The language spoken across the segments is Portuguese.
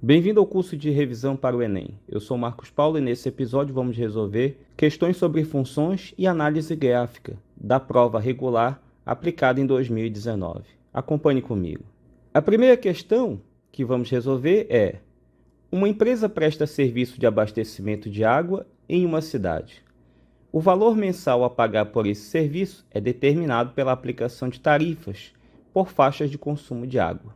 Bem-vindo ao curso de revisão para o Enem. Eu sou Marcos Paulo e nesse episódio vamos resolver questões sobre funções e análise gráfica da prova regular aplicada em 2019. Acompanhe comigo. A primeira questão que vamos resolver é: uma empresa presta serviço de abastecimento de água em uma cidade. O valor mensal a pagar por esse serviço é determinado pela aplicação de tarifas por faixas de consumo de água,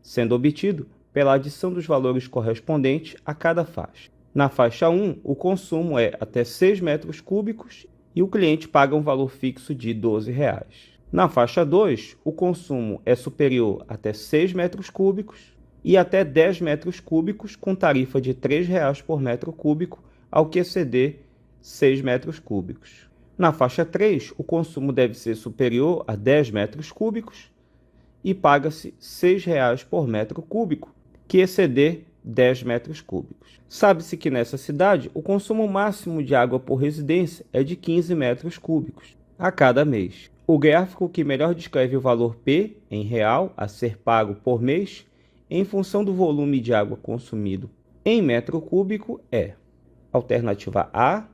sendo obtido pela adição dos valores correspondentes a cada faixa. Na faixa 1, o consumo é até 6 metros cúbicos e o cliente paga um valor fixo de R$ 12. Na faixa 2, o consumo é superior até 6 metros cúbicos e até 10 metros cúbicos com tarifa de R$ 3 por metro cúbico ao que exceder 6 metros cúbicos. Na faixa 3, o consumo deve ser superior a 10 metros cúbicos e paga-se R$ 6 por metro cúbico que exceder 10 metros cúbicos. Sabe-se que nessa cidade o consumo máximo de água por residência é de 15 metros cúbicos a cada mês. O gráfico que melhor descreve o valor P em real a ser pago por mês em função do volume de água consumido em metro cúbico é alternativa A,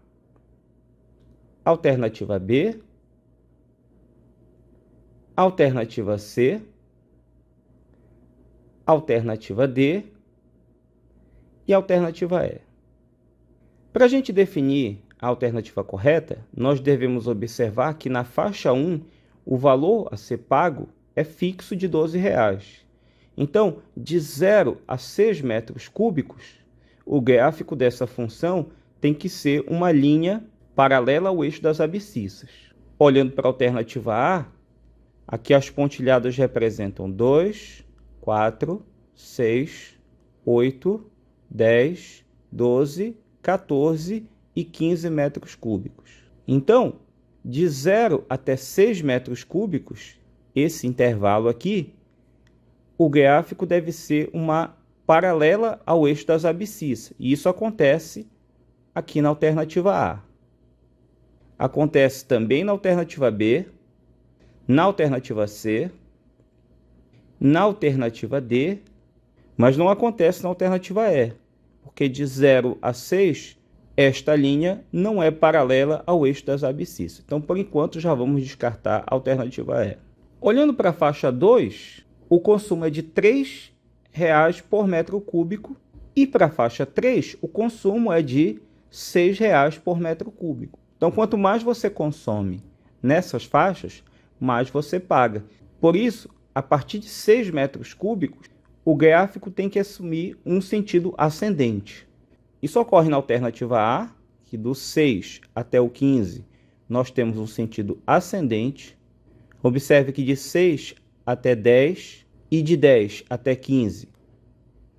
alternativa B, alternativa C, alternativa D e alternativa E. Para a gente definir a alternativa correta, nós devemos observar que na faixa 1, o valor a ser pago é fixo de R$ 12. Então, de 0 a 6 metros cúbicos, o gráfico dessa função tem que ser uma linha paralela ao eixo das abscissas. Olhando para a alternativa A, aqui as pontilhadas representam 2, 4, 6, 8, 10, 12, 14 e 15 metros cúbicos. Então, de 0 até 6 metros cúbicos, esse intervalo aqui, o gráfico deve ser uma paralela ao eixo das abscissas. E isso acontece aqui na alternativa A. Acontece também na alternativa B, na alternativa C, na alternativa D, mas não acontece na alternativa E, porque de 0 a 6, esta linha não é paralela ao eixo das abscissas. Então, por enquanto, já vamos descartar a alternativa E. Olhando para a faixa 2, o consumo é de R$ 3 por metro cúbico e para a faixa 3, o consumo é de R$ 6 por metro cúbico. Então, quanto mais você consome nessas faixas, mais você paga. Por isso, a partir de 6 metros cúbicos, o gráfico tem que assumir um sentido ascendente. Isso ocorre na alternativa A, que do 6 até o 15 nós temos um sentido ascendente. Observe que de 6 até 10 e de 10 até 15,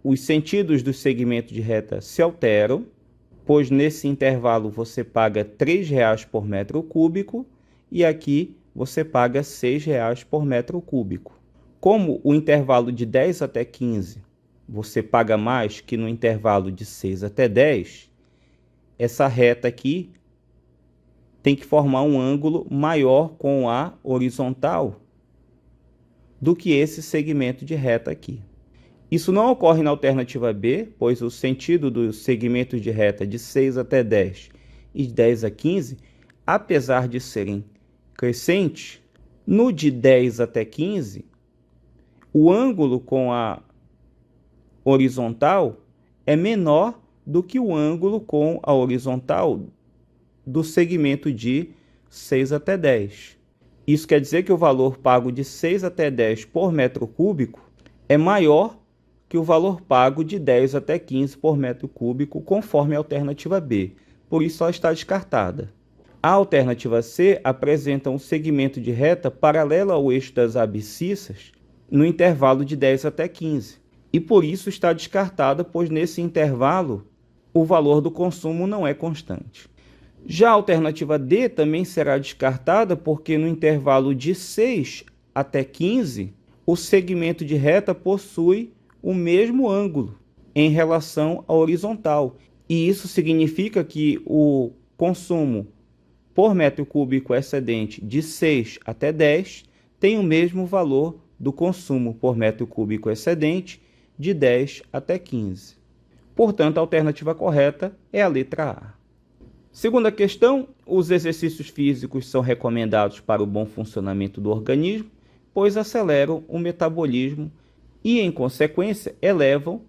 os sentidos do segmento de reta se alteram, pois nesse intervalo você paga R$ 3 por metro cúbico e aqui você paga R$ 6 por metro cúbico. Como o intervalo de 10 até 15 você paga mais que no intervalo de 6 até 10, essa reta aqui tem que formar um ângulo maior com a horizontal do que esse segmento de reta aqui. Isso não ocorre na alternativa B, pois o sentido dos segmentos de reta de 6 até 10 e de 10 a 15, apesar de serem crescentes, no de 10 até 15, o ângulo com a horizontal é menor do que o ângulo com a horizontal do segmento de 6 até 10. Isso quer dizer que o valor pago de 6 até 10 por metro cúbico é maior que o valor pago de 10 até 15 por metro cúbico, conforme a alternativa B. Por isso, ela está descartada. A alternativa C apresenta um segmento de reta paralelo ao eixo das abscissas no intervalo de 10 até 15. E por isso está descartada, pois nesse intervalo o valor do consumo não é constante. Já a alternativa D também será descartada, porque no intervalo de 6 até 15, o segmento de reta possui o mesmo ângulo em relação à horizontal. E isso significa que o consumo por metro cúbico excedente de 6 até 10 tem o mesmo valor do consumo por metro cúbico excedente de 10 até 15. Portanto, a alternativa correta é a letra A. Segunda questão, os exercícios físicos são recomendados para o bom funcionamento do organismo, pois aceleram o metabolismo e, em consequência, elevam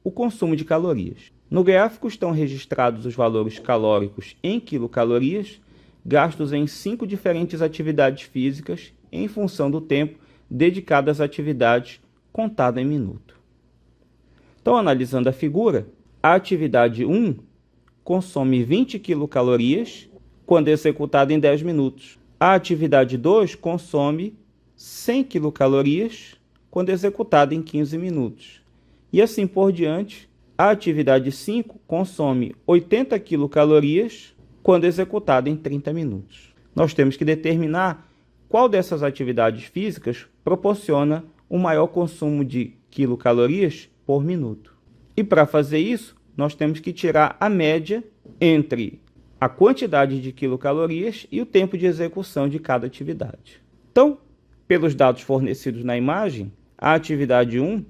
o consumo de calorias. No gráfico estão registrados os valores calóricos em quilocalorias gastos em 5 diferentes atividades físicas em função do tempo dedicado às atividades contado em minuto. Então, analisando a figura, a atividade 1 consome 20 quilocalorias quando executada em 10 minutos. A atividade 2 consome 100 quilocalorias quando executada em 15 minutos. E assim por diante, a atividade 5 consome 80 quilocalorias quando executada em 30 minutos. Nós temos que determinar qual dessas atividades físicas proporciona o maior consumo de quilocalorias por minuto. E para fazer isso, nós temos que tirar a média entre a quantidade de quilocalorias e o tempo de execução de cada atividade. Então, pelos dados fornecidos na imagem, a atividade 1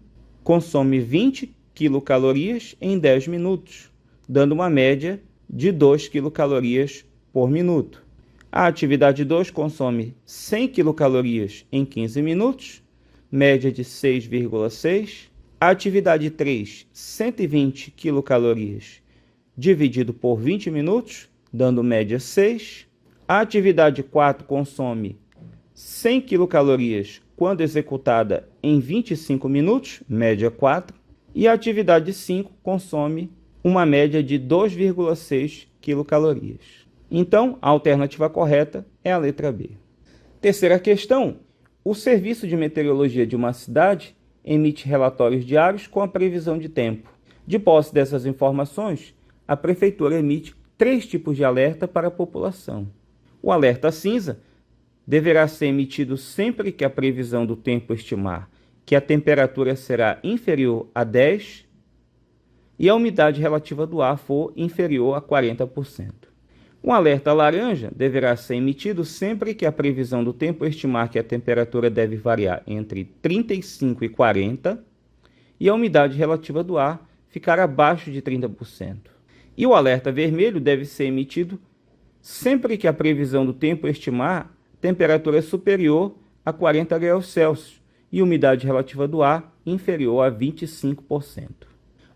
consome 20 quilocalorias em 10 minutos, dando uma média de 2 quilocalorias por minuto. A atividade 2 consome 100 quilocalorias em 15 minutos, média de 6,6. A atividade 3, 120 quilocalorias dividido por 20 minutos, dando média 6. A atividade 4 consome 100 quilocalorias quando executada em 25 minutos, média 4. E a atividade 5 consome uma média de 2,6 quilocalorias. Então, a alternativa correta é a letra B. Terceira questão. O Serviço de Meteorologia de uma cidade emite relatórios diários com a previsão de tempo. De posse dessas informações, a Prefeitura emite 3 tipos de alerta para a população. O alerta cinza deverá ser emitido sempre que a previsão do tempo estimar que a temperatura será inferior a 10 e a umidade relativa do ar for inferior a 40%. Um alerta laranja deverá ser emitido sempre que a previsão do tempo estimar que a temperatura deve variar entre 35 e 40 e a umidade relativa do ar ficar abaixo de 30%. E o alerta vermelho deve ser emitido sempre que a previsão do tempo estimar temperatura superior a 40 graus Celsius e umidade relativa do ar inferior a 25%.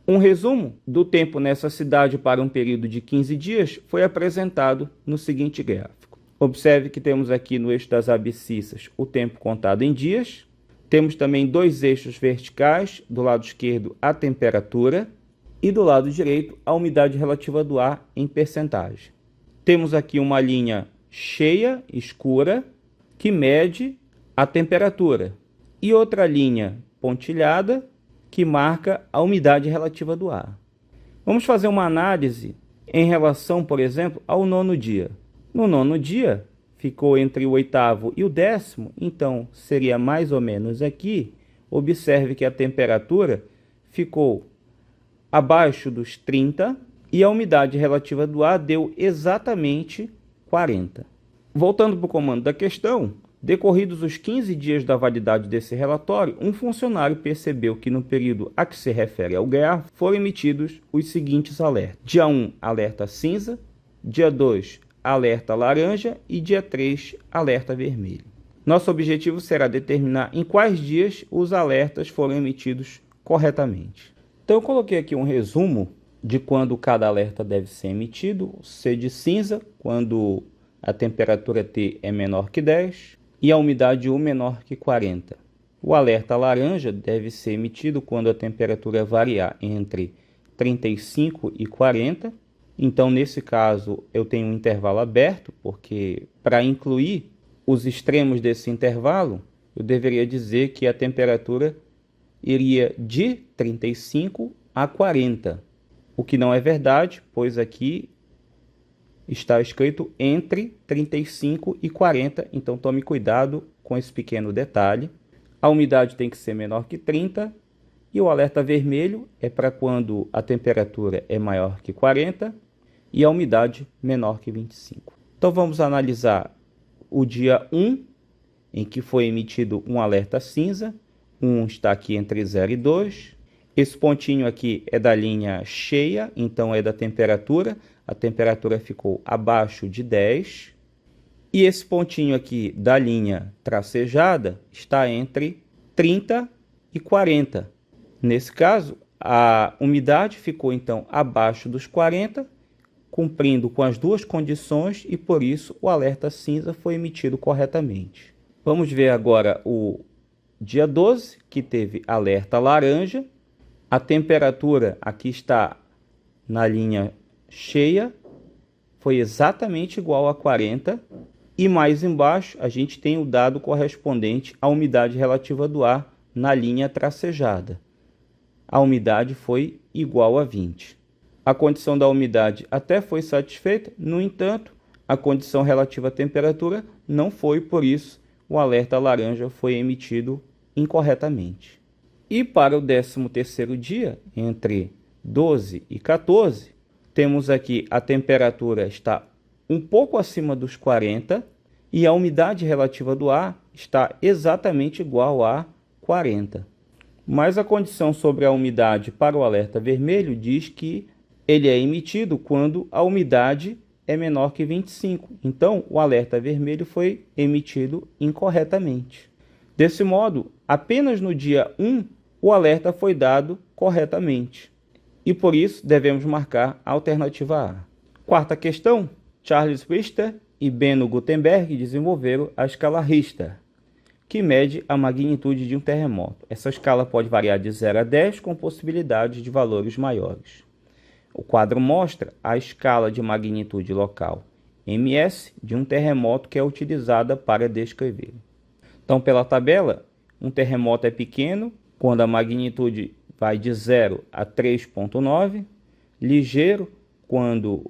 Um resumo do tempo nessa cidade para um período de 15 dias foi apresentado no seguinte gráfico. Observe que temos aqui no eixo das abscissas o tempo contado em dias. Temos também 2 eixos verticais, do lado esquerdo a temperatura e do lado direito a umidade relativa do ar em percentagem. Temos aqui uma linha cheia, escura, que mede a temperatura e outra linha pontilhada que marca a umidade relativa do ar. Vamos fazer uma análise em relação, por exemplo, ao 9º dia. No 9º dia, ficou entre o 8º e o 10º, então seria mais ou menos aqui. Observe que a temperatura ficou abaixo dos 30 e a umidade relativa do ar deu exatamente 40. Voltando para o comando da questão, decorridos os 15 dias da validade desse relatório, um funcionário percebeu que no período a que se refere ao gráfico foram emitidos os seguintes alertas. Dia 1, alerta cinza. Dia 2, alerta laranja. E dia 3, alerta vermelho. Nosso objetivo será determinar em quais dias os alertas foram emitidos corretamente. Então eu coloquei aqui um resumo de quando cada alerta deve ser emitido. C de cinza, quando a temperatura T é menor que 10. E a umidade U menor que 40. O alerta laranja deve ser emitido quando a temperatura variar entre 35 e 40. Então, nesse caso, eu tenho um intervalo aberto, porque para incluir os extremos desse intervalo, eu deveria dizer que a temperatura iria de 35 a 40. O que não é verdade, pois aqui está escrito entre 35 e 40, então tome cuidado com esse pequeno detalhe. A umidade tem que ser menor que 30 e o alerta vermelho é para quando a temperatura é maior que 40 e a umidade menor que 25. Então vamos analisar o dia 1, em que foi emitido um alerta cinza. 1 está aqui entre 0 e 2. Esse pontinho aqui é da linha cheia, então é da temperatura. A temperatura ficou abaixo de 10. E esse pontinho aqui da linha tracejada está entre 30 e 40. Nesse caso, a umidade ficou então abaixo dos 40, cumprindo com as duas condições, e por isso o alerta cinza foi emitido corretamente. Vamos ver agora o dia 12, que teve alerta laranja. A temperatura aqui está na linha cheia, foi exatamente igual a 40. E mais embaixo a gente tem o dado correspondente à umidade relativa do ar na linha tracejada. A umidade foi igual a 20. A condição da umidade até foi satisfeita, no entanto, a condição relativa à temperatura não foi, por isso o alerta laranja foi emitido incorretamente. E para o 13º dia, entre 12 e 14, temos aqui a temperatura está um pouco acima dos 40 e a umidade relativa do ar está exatamente igual a 40. Mas a condição sobre a umidade para o alerta vermelho diz que ele é emitido quando a umidade é menor que 25. Então, o alerta vermelho foi emitido incorretamente. Desse modo, apenas no dia 1, o alerta foi dado corretamente. E por isso, devemos marcar a alternativa A. Quarta questão. Charles Richter e Benno Gutenberg desenvolveram a escala Richter, que mede a magnitude de um terremoto. Essa escala pode variar de 0 a 10, com possibilidades de valores maiores. O quadro mostra a escala de magnitude local, MS, de um terremoto que é utilizada para descrever. Então, pela tabela, um terremoto é pequeno quando a magnitude vai de 0 a 3,9, ligeiro quando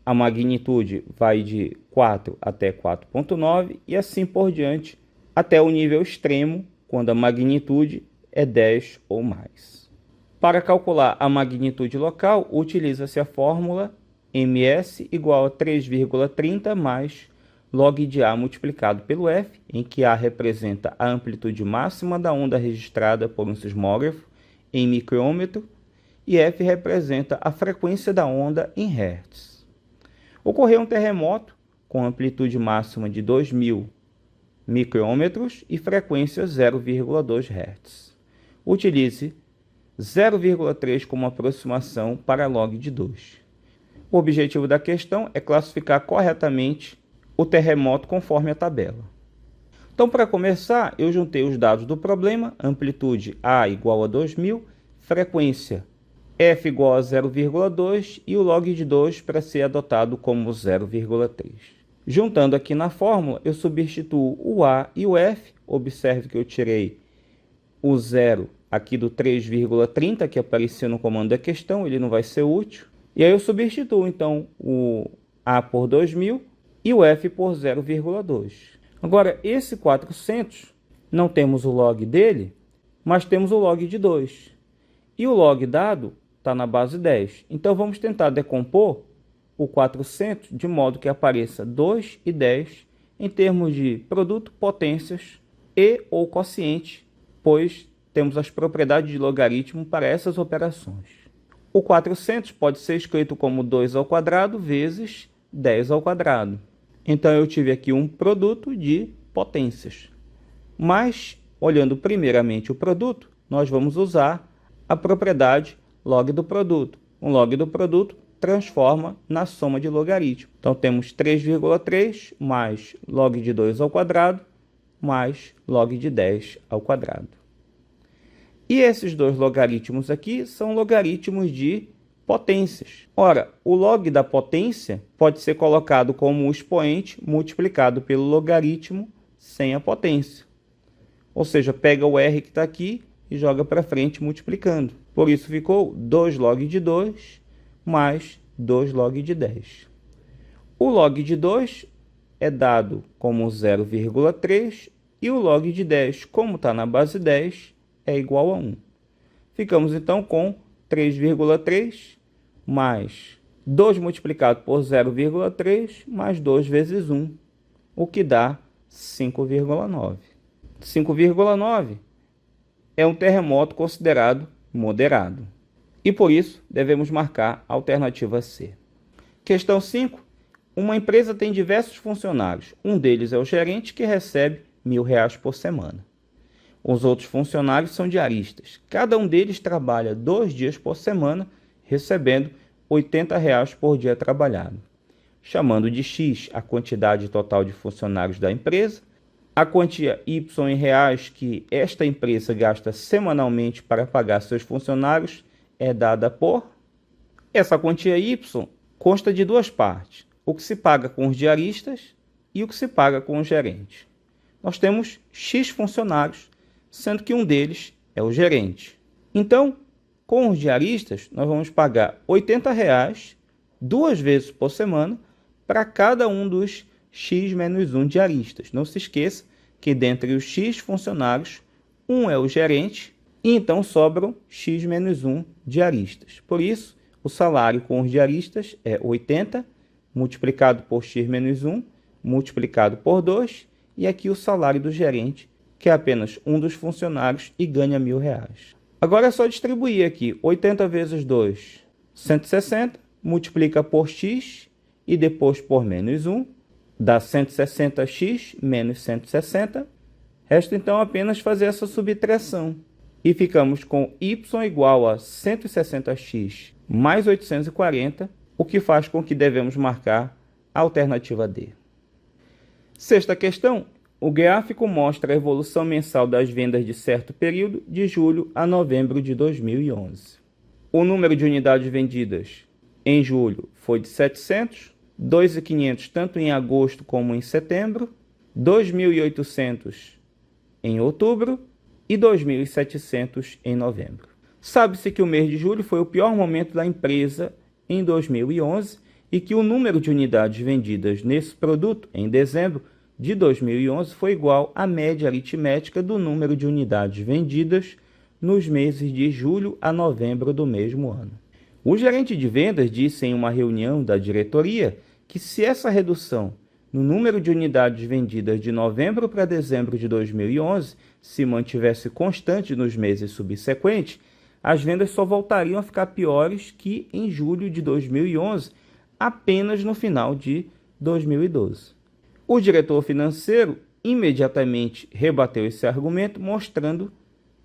a magnitude vai de 4 até 4,9 e assim por diante, até o nível extremo, quando a magnitude é 10 ou mais. Para calcular a magnitude local, utiliza-se a fórmula ms igual a 3,30 mais log de A multiplicado pelo F, em que A representa a amplitude máxima da onda registrada por um sismógrafo em micrômetro e F representa a frequência da onda em Hz. Ocorreu um terremoto com amplitude máxima de 2.000 micrômetros e frequência 0,2 Hz. Utilize 0,3 como aproximação para log de 2. O objetivo da questão é classificar corretamente o terremoto conforme a tabela. Então, para começar, eu juntei os dados do problema: amplitude A igual a 2.000, frequência F igual a 0,2 e o log de 2 para ser adotado como 0,3. Juntando aqui na fórmula, eu substituo o A e o F. Observe que eu tirei o 0 aqui do 3,30 que aparecia no comando da questão, ele não vai ser útil. E aí eu substituo então o A por 2.000 e o F por 0,2. Agora, esse 400, não temos o log dele, mas temos o log de 2. E o log dado está na base 10. Então, vamos tentar decompor o 400 de modo que apareça 2 e 10 em termos de produto, potências e ou quociente, pois temos as propriedades de logaritmo para essas operações. O 400 pode ser escrito como 2 ao quadrado vezes 10 ao quadrado. Então, eu tive aqui um produto de potências. Mas, olhando primeiramente o produto, nós vamos usar a propriedade log do produto. Um log do produto transforma na soma de logaritmo. Então, temos 3,3 mais log de 2 ao quadrado mais log de 10 ao quadrado. E esses dois logaritmos aqui são logaritmos de potências. Ora, o log da potência pode ser colocado como um expoente multiplicado pelo logaritmo sem a potência. Ou seja, pega o r que está aqui e joga para frente multiplicando. Por isso ficou 2 log de 2 mais 2 log de 10. O log de 2 é dado como 0,3 e o log de 10, como está na base 10, é igual a 1. Ficamos então com 3,3 mais 2 multiplicado por 0,3 mais 2 vezes 1, o que dá 5,9. 5,9 é um terremoto considerado moderado. E por isso, devemos marcar a alternativa C. Questão 5. Uma empresa tem diversos funcionários. Um deles é o gerente, que recebe R$1.000 por semana. Os outros funcionários são diaristas. Cada um deles trabalha 2 dias por semana, recebendo R$80 por dia trabalhado. Chamando de X a quantidade total de funcionários da empresa, a quantia Y em reais que esta empresa gasta semanalmente para pagar seus funcionários é dada por... Essa quantia Y consta de 2 partes, o que se paga com os diaristas e o que se paga com o gerente. Nós temos X funcionários, sendo que um deles é o gerente. Então, com os diaristas, nós vamos pagar R$80 2 vezes por semana para cada um dos X menos 1 diaristas. Não se esqueça que dentre os X funcionários, um é o gerente e então sobram X menos 1 diaristas. Por isso, o salário com os diaristas é 80 multiplicado por X menos 1 multiplicado por 2 e aqui o salário do gerente, que é apenas um dos funcionários e ganha R$1.000. Agora é só distribuir aqui 80 vezes 2, 160, multiplica por X e depois por menos 1, dá 160x menos 160. Resta então apenas fazer essa subtração. E ficamos com y igual a 160x mais 840, o que faz com que devemos marcar a alternativa D. Sexta questão. O gráfico mostra a evolução mensal das vendas de certo período, de julho a novembro de 2011. O número de unidades vendidas em julho foi de 700, 2.500 tanto em agosto como em setembro, 2.800 em outubro e 2.700 em novembro. Sabe-se que o mês de julho foi o pior momento da empresa em 2011 e que o número de unidades vendidas nesse produto em dezembro de 2011 foi igual à média aritmética do número de unidades vendidas nos meses de julho a novembro do mesmo ano. O gerente de vendas disse em uma reunião da diretoria que se essa redução no número de unidades vendidas de novembro para dezembro de 2011 se mantivesse constante nos meses subsequentes, as vendas só voltariam a ficar piores que em julho de 2011, apenas no final de 2012. O diretor financeiro imediatamente rebateu esse argumento, mostrando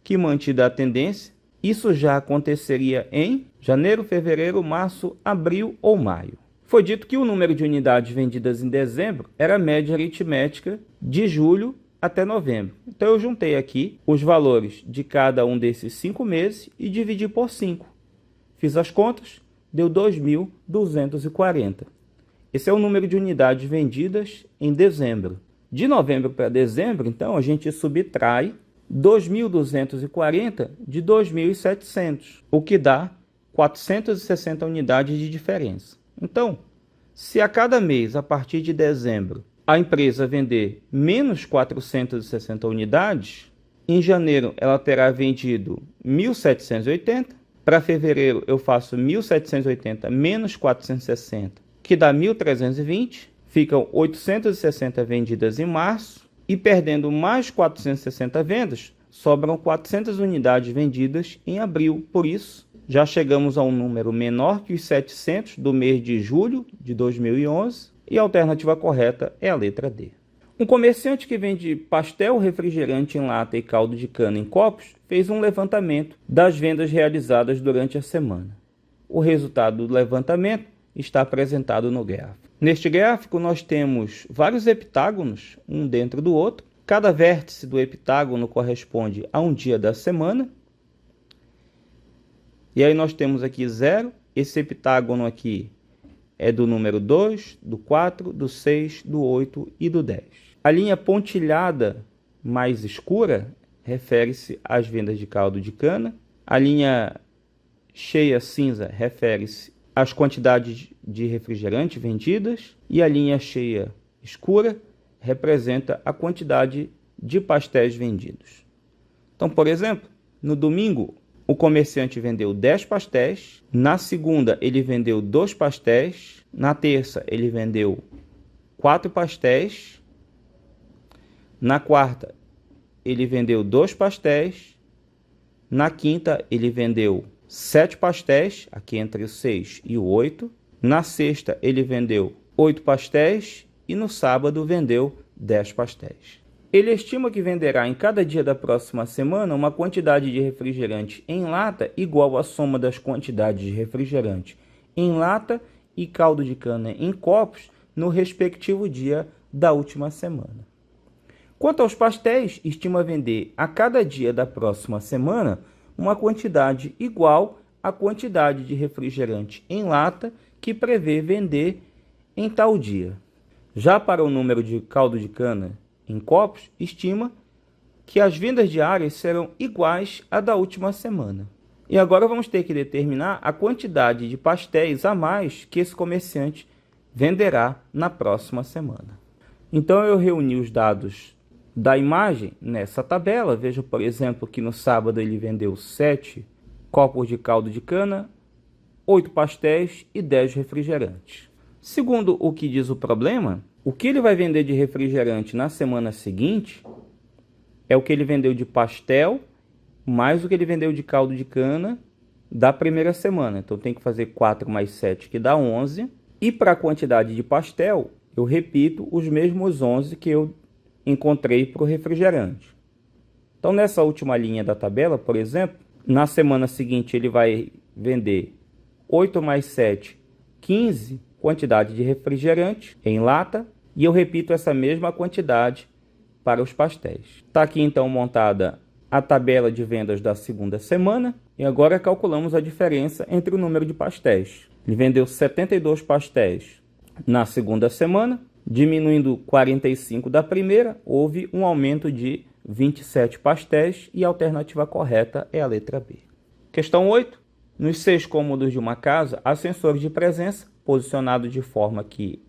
que, mantida a tendência, isso já aconteceria em janeiro, fevereiro, março, abril ou maio. Foi dito que o número de unidades vendidas em dezembro era a média aritmética de julho até novembro. Então eu juntei aqui os valores de cada um desses 5 meses e dividi por 5. Fiz as contas, deu 2.240. Esse é o número de unidades vendidas em dezembro. De novembro para dezembro, então, a gente subtrai 2.240 de 2.700, o que dá 460 unidades de diferença. Então, se a cada mês, a partir de dezembro, a empresa vender menos 460 unidades, em janeiro ela terá vendido 1.780, para fevereiro eu faço 1.780 menos 460, que dá 1.320, ficam 860 vendidas em março, e perdendo mais 460 vendas, sobram 400 unidades vendidas em abril. Por isso, já chegamos a um número menor que os 700 do mês de julho de 2011, e a alternativa correta é a letra D. Um comerciante que vende pastel, refrigerante em lata e caldo de cana em copos fez um levantamento das vendas realizadas durante a semana. O resultado do levantamento está apresentado no gráfico. Neste gráfico, nós temos vários heptágonos, um dentro do outro. Cada vértice do heptágono corresponde a um dia da semana. E aí nós temos aqui 0. Esse heptágono aqui é do número 2, do 4, do 6, do 8 e do 10. A linha pontilhada mais escura refere-se às vendas de caldo de cana. A linha cheia cinza refere-se às quantidades de refrigerante vendidas, e a linha cheia escura representa a quantidade de pastéis vendidos. Então, por exemplo, no domingo, o comerciante vendeu 10 pastéis, na segunda ele vendeu 2 pastéis, na terça ele vendeu 4 pastéis, na quarta ele vendeu 2 pastéis, Na quinta, ele vendeu 7 pastéis, aqui entre o 6 e o 8. Na sexta, ele vendeu 8 pastéis e no sábado vendeu 10 pastéis. Ele estima que venderá em cada dia da próxima semana uma quantidade de refrigerante em lata igual à soma das quantidades de refrigerante em lata e caldo de cana em copos no respectivo dia da última semana. Quanto aos pastéis, estima vender a cada dia da próxima semana uma quantidade igual à quantidade de refrigerante em lata que prevê vender em tal dia. Já para o número de caldo de cana em copos, estima que as vendas diárias serão iguais à da última semana. E agora vamos ter que determinar a quantidade de pastéis a mais que esse comerciante venderá na próxima semana. Então eu reuni os dados da imagem nessa tabela. Veja, por exemplo, que no sábado ele vendeu 7 copos de caldo de cana, 8 pastéis e 10 refrigerantes. Segundo o que diz o problema, o que ele vai vender de refrigerante na semana seguinte é o que ele vendeu de pastel, mais o que ele vendeu de caldo de cana da primeira semana. Então tem que fazer 4 mais 7, que dá 11. E para a quantidade de pastel, eu repito os mesmos 11 que eu encontrei para o refrigerante. Então nessa última linha da tabela, por exemplo, na semana seguinte ele vai vender 8 mais 7, 15 quantidade de refrigerante em lata. E eu repito essa mesma quantidade para os pastéis. Está aqui então montada a tabela de vendas da segunda semana. E agora calculamos a diferença entre o número de pastéis. Ele vendeu 72 pastéis na segunda semana, diminuindo 45 da primeira, houve um aumento de 27 pastéis e a alternativa correta é a letra B. Questão 8. Nos 6 cômodos de uma casa, há sensores de presença posicionados de forma que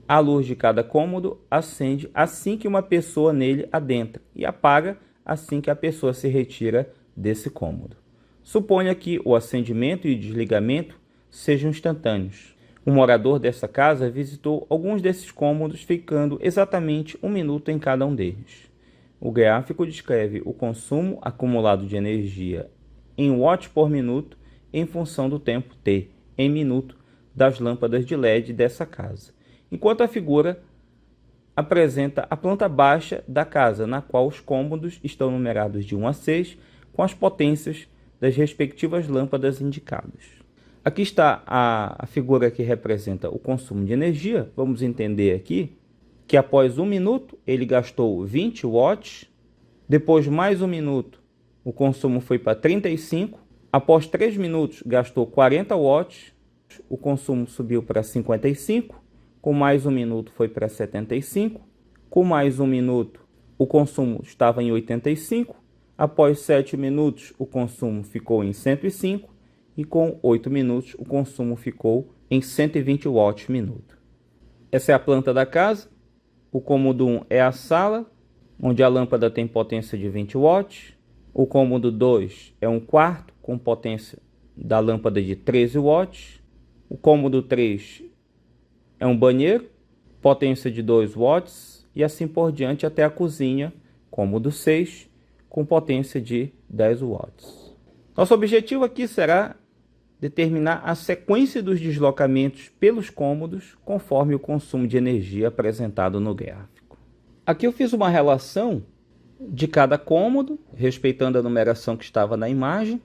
a luz de cada cômodo acende assim que uma pessoa nele adentra e apaga assim que a pessoa se retira desse cômodo. Suponha que o acendimento e o desligamento sejam instantâneos. Um morador dessa casa visitou alguns desses cômodos, ficando exatamente 1 minuto em cada um deles. O gráfico descreve o consumo acumulado de energia em watts por minuto em função do tempo T, em minuto, das lâmpadas de LED dessa casa, enquanto a figura apresenta a planta baixa da casa, na qual os cômodos estão numerados de 1 a 6, com as potências das respectivas lâmpadas indicadas. Aqui está a figura que representa o consumo de energia. Vamos entender aqui que após 1 minuto ele gastou 20 watts, depois mais 1 minuto o consumo foi para 35, após 3 minutos gastou 40 watts, o consumo subiu para 55, com mais 1 minuto foi para 75, com mais 1 minuto o consumo estava em 85, após 7 minutos o consumo ficou em 105 e com 8 minutos o consumo ficou em 120 watts minuto. Essa é a planta da casa. O cômodo 1 é a sala, onde a lâmpada tem potência de 20 watts. O cômodo 2 é um quarto com potência da lâmpada de 13 watts. O cômodo 3 é um banheiro, potência de 2 watts, e assim por diante até a cozinha, cômodo 6, com potência de 10 watts. Nosso objetivo aqui será determinar a sequência dos deslocamentos pelos cômodos conforme o consumo de energia apresentado no gráfico. Aqui eu fiz uma relação de cada cômodo, respeitando a numeração que estava na imagem,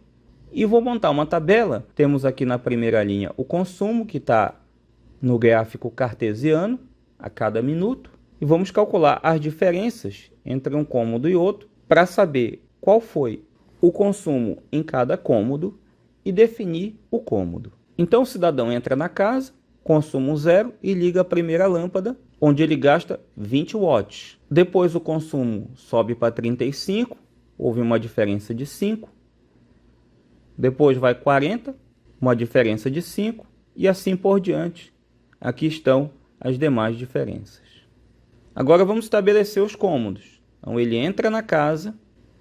e vou montar uma tabela. Temos aqui na primeira linha o consumo, que está no gráfico cartesiano, a cada minuto, e vamos calcular as diferenças entre um cômodo e outro para saber qual foi o consumo em cada cômodo e definir o cômodo. Então o cidadão entra na casa, consumo 0 e liga a primeira lâmpada, onde ele gasta 20 watts. Depois o consumo sobe para 35, houve uma diferença de 5. Depois vai 40, uma diferença de 5 e assim por diante. Aqui estão as demais diferenças. Agora vamos estabelecer os cômodos. Então ele entra na casa,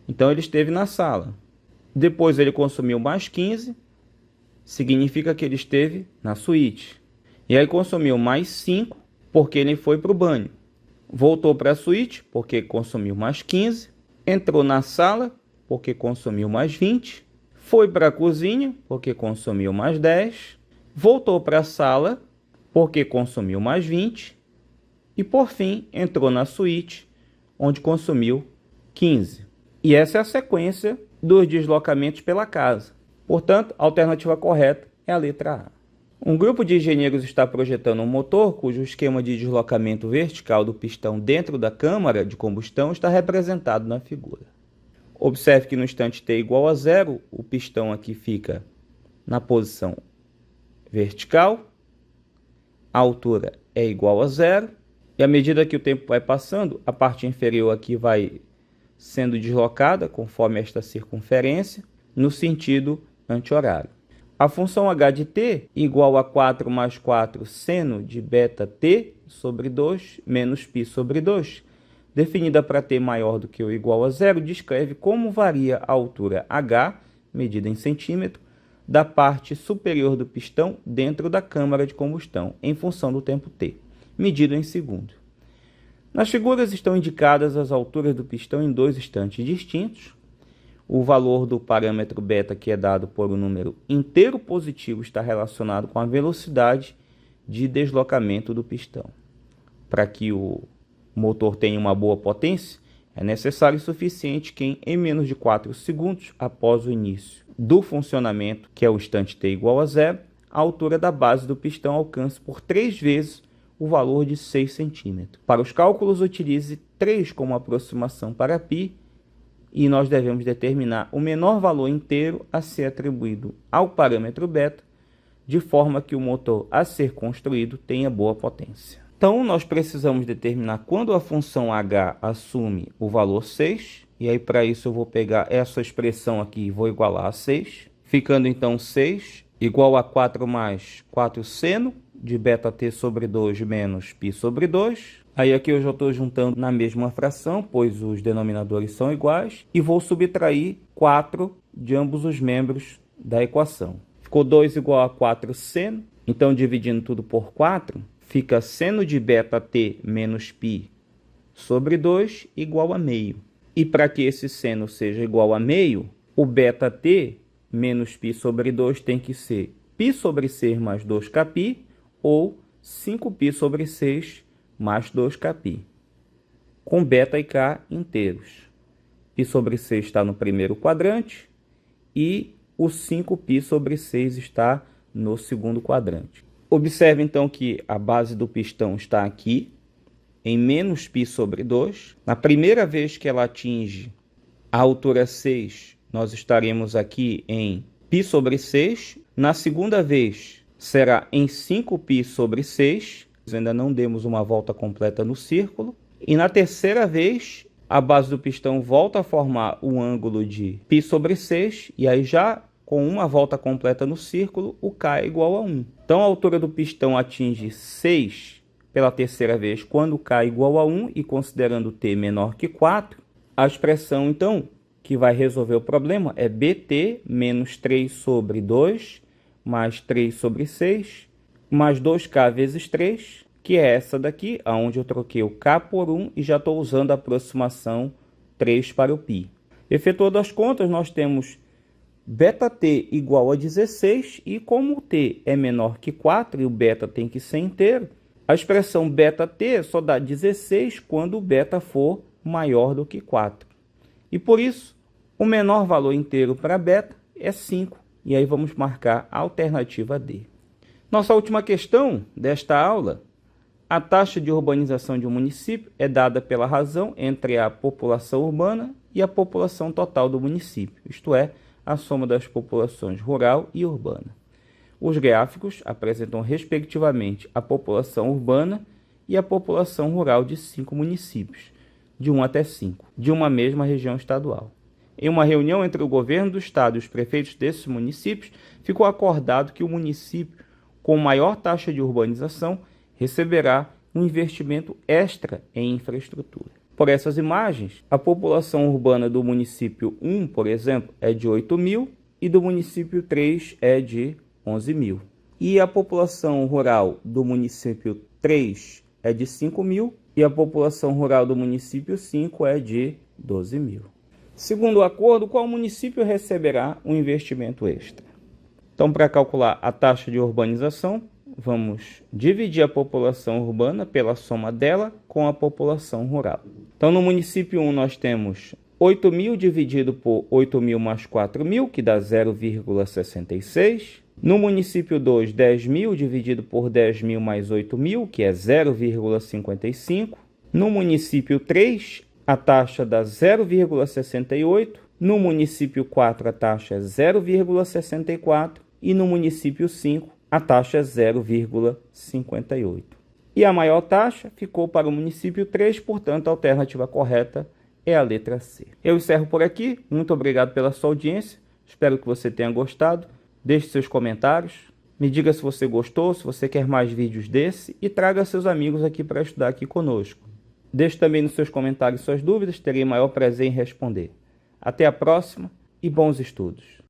então ele esteve na sala. Depois ele consumiu mais 15, significa que ele esteve na suíte. E aí consumiu mais 5, porque ele foi para o banho. Voltou para a suíte, porque consumiu mais 15. Entrou na sala, porque consumiu mais 20. Foi para a cozinha, porque consumiu mais 10. Voltou para a sala, porque consumiu mais 20. E, por fim, entrou na suíte, onde consumiu 15. E essa é a sequência dos deslocamentos pela casa. Portanto, a alternativa correta é a letra A. Um grupo de engenheiros está projetando um motor cujo esquema de deslocamento vertical do pistão dentro da câmara de combustão está representado na figura. Observe que no instante t igual a 0, o pistão aqui fica na posição vertical, a altura é igual a 0, e à medida que o tempo vai passando, a parte inferior aqui vai sendo deslocada conforme esta circunferência, no sentido anti-horário. A função h de t igual a 4 mais 4 seno de beta t sobre 2 menos π sobre 2, definida para t maior do que ou igual a 0, descreve como varia a altura h, medida em centímetro, da parte superior do pistão dentro da câmara de combustão, em função do tempo t, medido em segundo. Nas figuras estão indicadas as alturas do pistão em dois instantes distintos. O valor do parâmetro beta, que é dado por um número inteiro positivo, está relacionado com a velocidade de deslocamento do pistão. Para que o motor tenha uma boa potência, é necessário o suficiente que em menos de 4 segundos após o início do funcionamento, que é o instante t igual a 0, a altura da base do pistão alcance por 3 vezes o valor de 6 centímetros. Para os cálculos, utilize 3 como aproximação para π, e nós devemos determinar o menor valor inteiro a ser atribuído ao parâmetro beta, de forma que o motor a ser construído tenha boa potência. Então, nós precisamos determinar quando a função h assume o valor 6, e aí para isso eu vou pegar essa expressão aqui e vou igualar a 6, ficando então 6 igual a 4 mais 4 seno de beta t sobre 2 menos π sobre 2. Aí aqui eu já estou juntando na mesma fração, pois os denominadores são iguais, e vou subtrair 4 de ambos os membros da equação. Ficou 2 igual a 4 seno, então dividindo tudo por 4, fica seno de beta t menos π sobre 2 igual a meio. E para que esse seno seja igual a meio, o beta t menos π sobre 2 tem que ser π sobre 6 mais 2kπ, ou 5π sobre 6 mais 2kπ, com beta e k inteiros. π sobre 6 está no primeiro quadrante e o 5π sobre 6 está no segundo quadrante. Observe então que a base do pistão está aqui, em menos π sobre 2. Na primeira vez que ela atinge a altura 6, nós estaremos aqui em π sobre 6. Na segunda vez, será em 5π sobre 6. Ainda não demos uma volta completa no círculo. E na terceira vez, a base do pistão volta a formar um ângulo de π sobre 6. E aí já com uma volta completa no círculo, o k é igual a 1. Então a altura do pistão atinge 6 pela terceira vez quando k é igual a 1 e considerando t menor que 4. A expressão então que vai resolver o problema é bt menos 3 sobre 2 mais 3 sobre 6 mais 2k vezes 3, que é essa daqui, onde eu troquei o k por 1 e já estou usando a aproximação 3 para o π. Efetuando as contas, nós temos beta t igual a 16, e como o t é menor que 4 e o beta tem que ser inteiro, a expressão beta t só dá 16 quando o beta for maior do que 4. E por isso, o menor valor inteiro para beta é 5, e aí vamos marcar a alternativa D. Nossa última questão desta aula: a taxa de urbanização de um município é dada pela razão entre a população urbana e a população total do município, isto é, a soma das populações rural e urbana. Os gráficos apresentam respectivamente a população urbana e a população rural de 5 municípios, de 1 até 5, de uma mesma região estadual. Em uma reunião entre o governo do estado e os prefeitos desses municípios, ficou acordado que o município com maior taxa de urbanização receberá um investimento extra em infraestrutura. Por essas imagens, a população urbana do município 1, por exemplo, é de 8.000 e do município 3 é de 11.000. E a população rural do município 3 é de 5.000 e a população rural do município 5 é de 12.000. Segundo o acordo, qual município receberá um investimento extra? Então, para calcular a taxa de urbanização, vamos dividir a população urbana pela soma dela com a população rural. Então, no município 1, nós temos 8.000 dividido por 8.000 mais 4.000, que dá 0,66. No município 2, 10.000 dividido por 10.000 mais 8.000, que é 0,55. No município 3, a taxa dá 0,68. No município 4, a taxa é 0,64. E no município 5, a taxa é 0,58. E a maior taxa ficou para o município 3, portanto, a alternativa correta é a letra C. Eu encerro por aqui. Muito obrigado pela sua audiência. Espero que você tenha gostado. Deixe seus comentários. Me diga se você gostou, se você quer mais vídeos desse e traga seus amigos aqui para estudar aqui conosco. Deixe também nos seus comentários suas dúvidas, terei maior prazer em responder. Até a próxima e bons estudos!